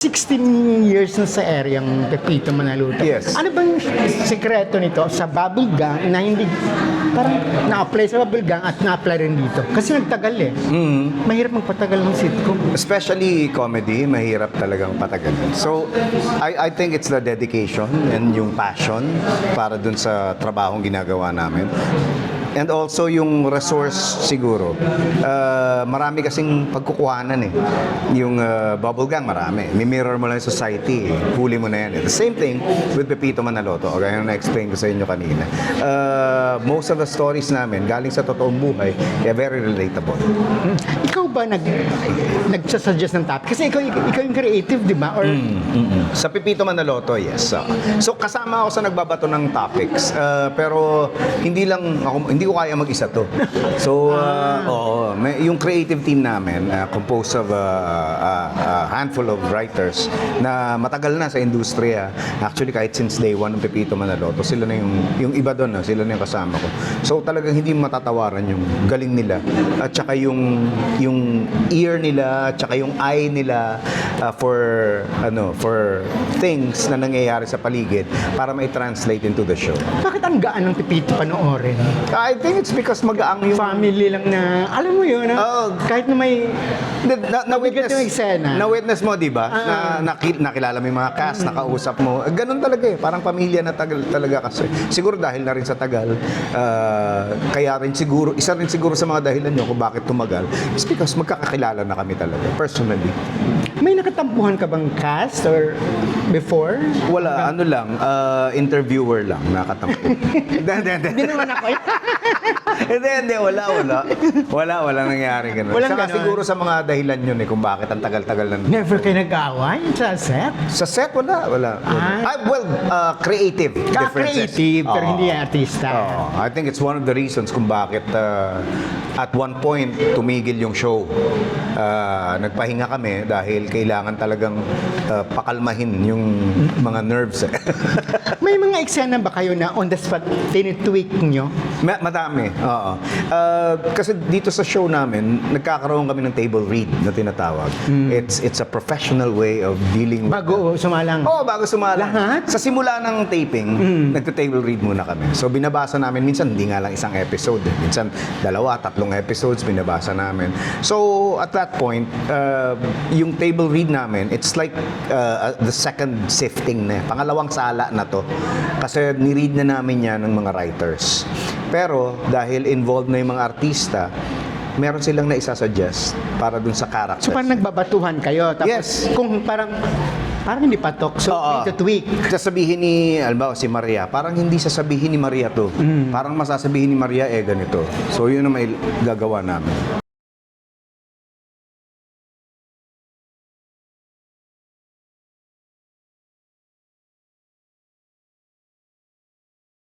16 years na sa areang Pepito Manaloto. Yes. Ano bang sekreto nito sa bubble gang na hindi parang na-apply sa bubble gang at na-apply rin dito? Kasi nagtagal eh. Mahirap magpatagal ng sitcom. Especially comedy, mahirap talagang patagalin. So, I think it's the dedication and yung passion para dun sa trabahong ginagawa namin. And also yung resource siguro. Marami kasing pagkukuhanan eh. Yung bubble gang, marami. Mirror mo lang yung society. Huli mo na yan. The same thing with Pepito Manaloto. Gaya na na-explain ko sa inyo kanina. Most of the stories namin, galing sa totoong buhay, kaya very relatable. Ikaw ba nagsasuggest ng topic? Kasi ikaw yung creative, di ba? Or Sa Pepito Manaloto, yes. So kasama ako sa nagbabato ng topics. Pero hindi ko kaya mag-isa to. So oo, yung creative team namin composed of a handful of writers na matagal na sa industriya. Actually kahit since day one ng Pepito Manaloto, sila na yung iba doon, sila na yung kasama ko. So talagang hindi matatawaran yung galing nila at saka yung ear nila at saka yung eye nila for things na nangyayari sa paligid para ma-translate into the show. bakit ang gaan ng Pepito panoorin? I think it's because magaang yung Family lang na, alam mo yun, kahit na may na-witness yung eksena. na-witness mo, di ba? Nakilala mo yung mga cast, nakausap mo. Ganun talaga eh. Parang pamilya na talaga kasi. Siguro dahil na rin sa tagal. Kaya rin siguro, isa rin siguro sa mga dahilan nyo kung bakit tumagal is because magkakakilala na kami talaga, personally. May nakatampuhan ka bang cast or before? Wala, ano lang, interviewer lang, nakatampo. Hindi naman ako. Hindi, wala nangyari ganun. Walang Saka ganun. siguro sa mga dahilan yun eh, kung bakit ang tagal-tagal na. Never kayo nag-away sa set? Sa set, wala. Creative differences. Creative, pero Oo. hindi artista. I think it's one of the reasons kung bakit at one point tumigil yung show. Nagpahinga kami dahil kailangan talagang pakalmahin yung mga nerves. May mga eksena ba kayo na on the spot tinitweak nyo? Madami, oo. Kasi dito sa show namin, nagkakaroon kami ng table read na tinatawag. It's a professional way of dealing with Bago sumalang? Oo, bago sumalang. Lahat? Sa simula ng taping, nagta-table read muna kami. So binabasa namin, minsan hindi nga lang isang episode. Minsan 2, 3 episodes binabasa namin. So at that point, yung table read namin, it's like the second sifting na. Pangalawang sala na to. Kasi niread na namin yan ng mga writers. Pero dahil involved na yung mga artista, meron silang naisasuggest para dun sa characters. So parang nagbabatuhan kayo? Tapos Yes. kung parang hindi patok, so Oo. may tweak. Sasabihin ni, alam si Maria, parang hindi sasabihin ni Maria to. Parang masasabihin ni Maria, ganito. So yun ang may gagawa namin.